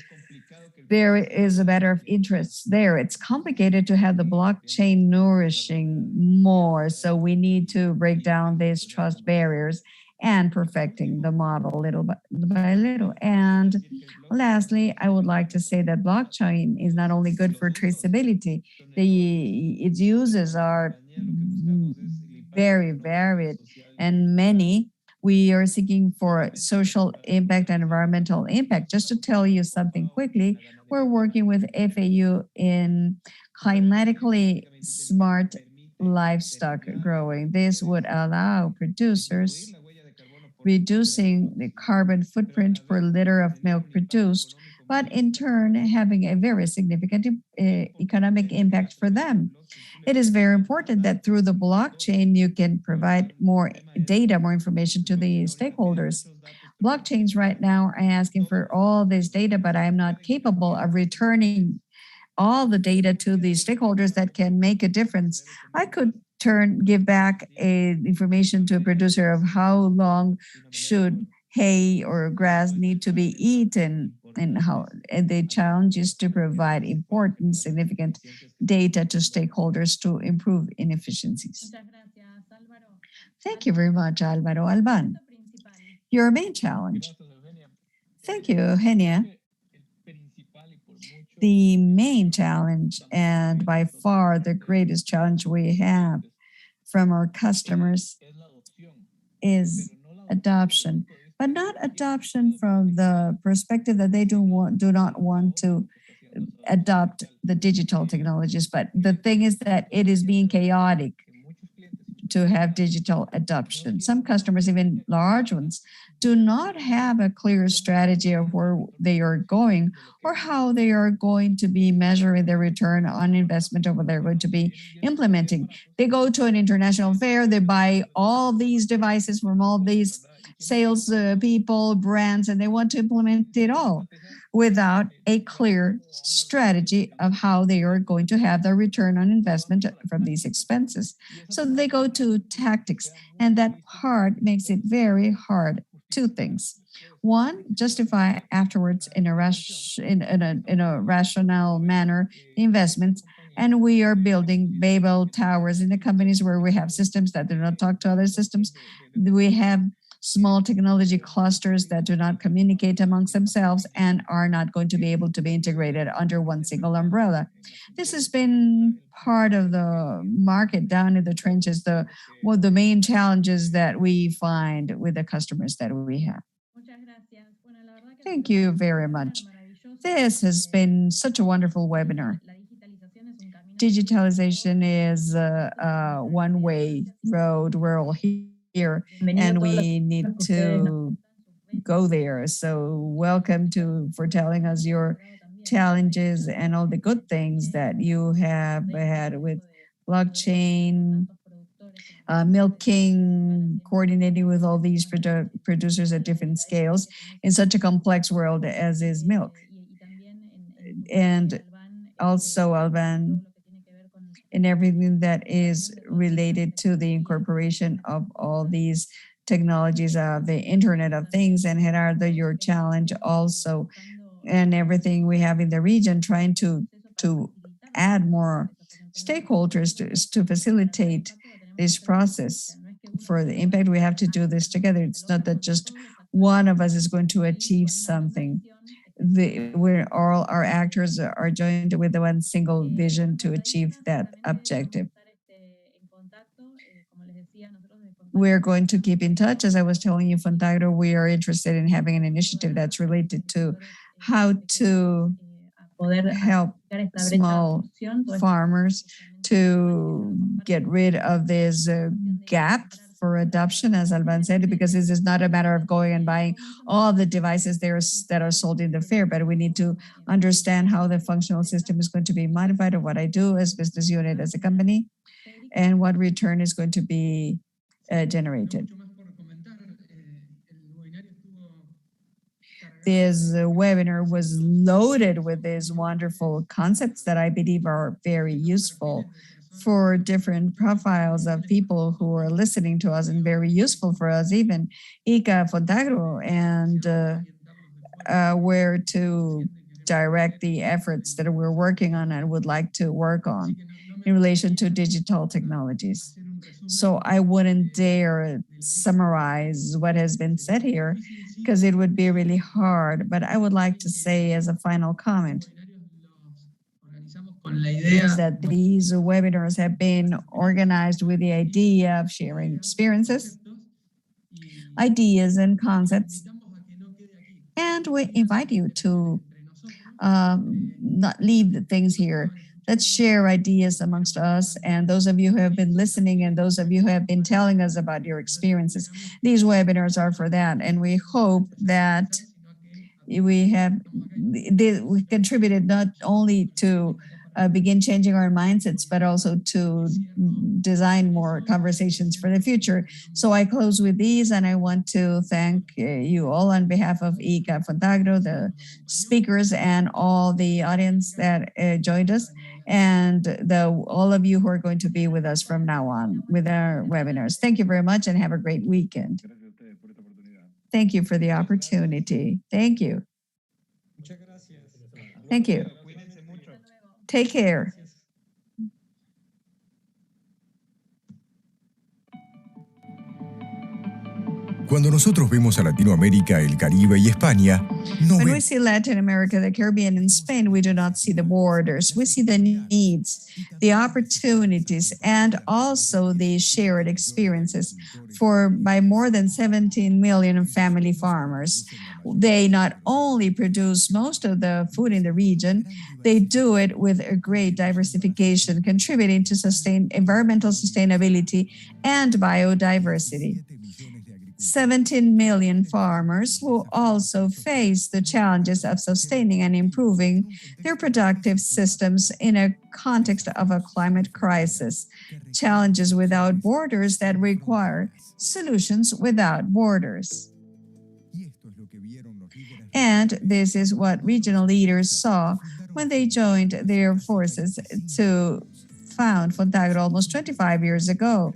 there is a matter of interest there. It's complicated to have the blockchain nourishing more. So we need to break down these trust barriers and perfecting the model little by little. And lastly, I would like to say that blockchain is not only good for traceability, its uses are very varied and many. We are seeking for social impact and environmental impact. Just to tell you something quickly, we're working with FAU in climatically smart livestock growing. This would allow producers reducing the carbon footprint per liter of milk produced, but in turn having a very significant economic impact for them. It is very important that through the blockchain, you can provide more data, more information to the stakeholders. Blockchains right now are asking for all this data, but I am not capable of returning all the data to the stakeholders that can make a difference. I could give back information to a producer of how long should hay or grass need to be eaten, and the challenge is to provide important, significant data to stakeholders to improve inefficiencies. Thank you very much, Alvaro. Alban, your main challenge. Thank you, Eugenia. The main challenge, and by far the greatest challenge we have from our customers, is adoption, but not adoption from the perspective that they do not want to adopt the digital technologies. But the thing is that it is being chaotic to have digital adoption. Some customers, even large ones, do not have a clear strategy of where they are going or how they are going to be measuring their return on investment or what they're going to be implementing. They go to an international fair, they buy all these devices from all these sales people, brands, and they want to implement it all without a clear strategy of how they are going to have their return on investment from these expenses. So they go to tactics, and that part makes it very hard. Two things. One, justify afterwards in a rational manner the investments. And we are building Babel towers in the companies where we have systems that do not talk to other systems. We have small technology clusters that do not communicate amongst themselves and are not going to be able to be integrated under one single umbrella. This has been part of the market down in the trenches, one of the main challenges that we find with the customers that we have. Thank you very much. This has been such a wonderful webinar. Digitalization is a one-way road. We're all here and we need to go there. So welcome for telling us your challenges and all the good things that you have had with blockchain, milking, coordinating with all these producers at different scales in such a complex world as is milk. And also, Alban, in everything that is related to the incorporation of all these technologies of the Internet of Things. And Gerardo, your challenge also and everything we have in the region, trying to add more stakeholders to facilitate this process. For the impact, we have to do this together. It's not that just one of us is going to achieve something. Where all our actors are joined with the one single vision to achieve that objective. We're going to keep in touch. As I was telling you, Fontagro, we are interested in having an initiative that's related to how to help small farmers to get rid of this gap for adoption, as Alban said, because this is not a matter of going and buying all the devices that are sold in the fair, but we need to understand how the functional system is going to be modified, or what I do as business unit, as a company, and what return is going to be generated. This webinar was loaded with these wonderful concepts that I believe are very useful for different profiles of people who are listening to us, and very useful for us, even ICA, Fontagro, and where to direct the efforts that we're working on and would like to work on in relation to digital technologies. So I wouldn't dare summarize what has been said here, because it would be really hard, but I would like to say as a final comment is that these webinars have been organized with the idea of sharing experiences, ideas, and concepts. And we invite you to not leave the things here. Let's share ideas amongst us, and those of you who have been listening, and those of you who have been telling us about your experiences. These webinars are for that, and we hope that we contributed not only to begin changing our mindsets, but also to design more conversations for the future. So I close with these, and I want to thank you all on behalf of ICA Fontagro, the speakers, and all the audience that joined us, and all of you who are going to be with us from now on with our webinars. Thank you very much, and have a great weekend. Thank you for the opportunity. Thank you. Thank you. Take care. Cuando nosotros vemos a Latinoamérica, el Caribe y España, no When we see Latin America, the Caribbean, and Spain, we do not see the borders. We see the needs, the opportunities, and also the shared experiences by more than 17 million family farmers. They not only produce most of the food in the region, they do it with a great diversification, contributing to environmental sustainability and biodiversity. 17 million farmers who also face the challenges of sustaining and improving their productive systems in a context of a climate crisis. Challenges without borders that require solutions without borders. And this is what regional leaders saw when they joined their forces to found Fontagro almost 25 years ago.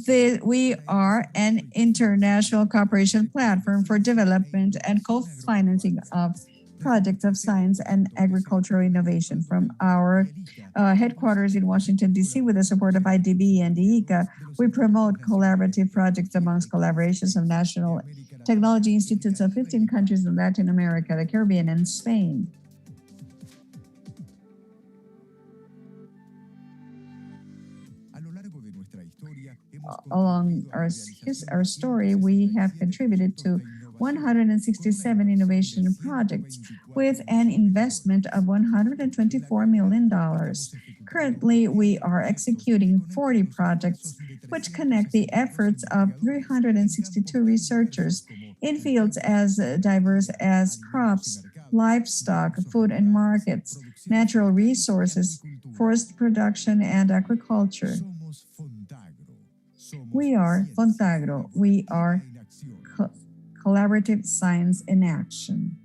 We are an international cooperation platform for development and co-financing of projects of science and agricultural innovation. From our headquarters in Washington, D.C., with the support of IDB and ICA, we promote collaborative projects amongst collaborations of national technology institutes of 15 countries in Latin America, the Caribbean, and Spain. Along our story, we have contributed to 167 innovation projects with an investment of $124 million. Currently, we are executing 40 projects which connect the efforts of 362 researchers in fields as diverse as crops, livestock, food and markets, natural resources, forest production, and agriculture. We are Fontagro. We are collaborative science in action.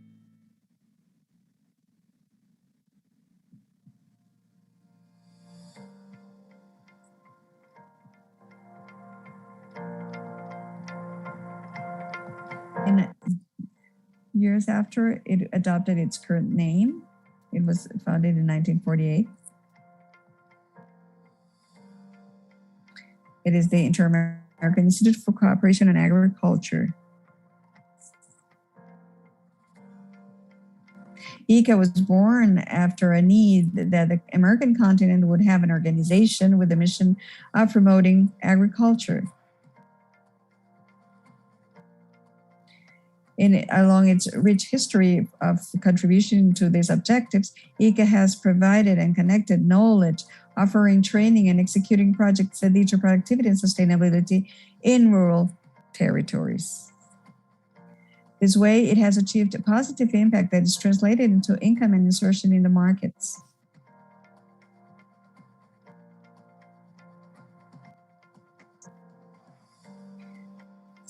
years after it adopted its current name. It was founded in 1948. It is the Inter-American Institute for Cooperation in Agriculture. ICA was born after a need that the American continent would have an organization with the mission of promoting agriculture. Along its rich history of contribution to these objectives, ICA has provided and connected knowledge, offering training and executing projects that lead to productivity and sustainability in rural territories. This way, it has achieved a positive impact that is translated into income and insertion in the markets.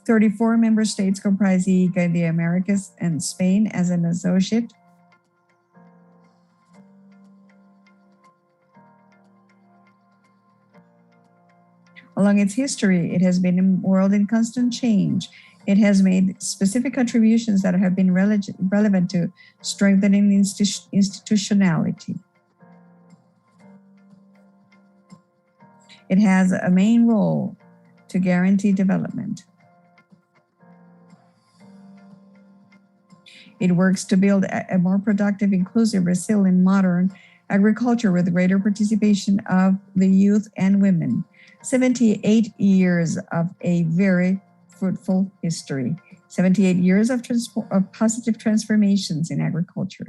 Thirty-four member states comprise ICA in the Americas and Spain as an associate. Along its history, it has been a world in constant change. It has made specific contributions that have been relevant to strengthening institutionality. It has a main role to guarantee development. It works to build a more productive, inclusive, resilient, modern agriculture with greater participation of the youth and women. 78 years of a very fruitful history. 78 years of positive transformations in agriculture.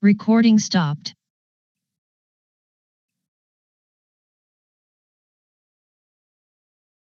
Recording stopped.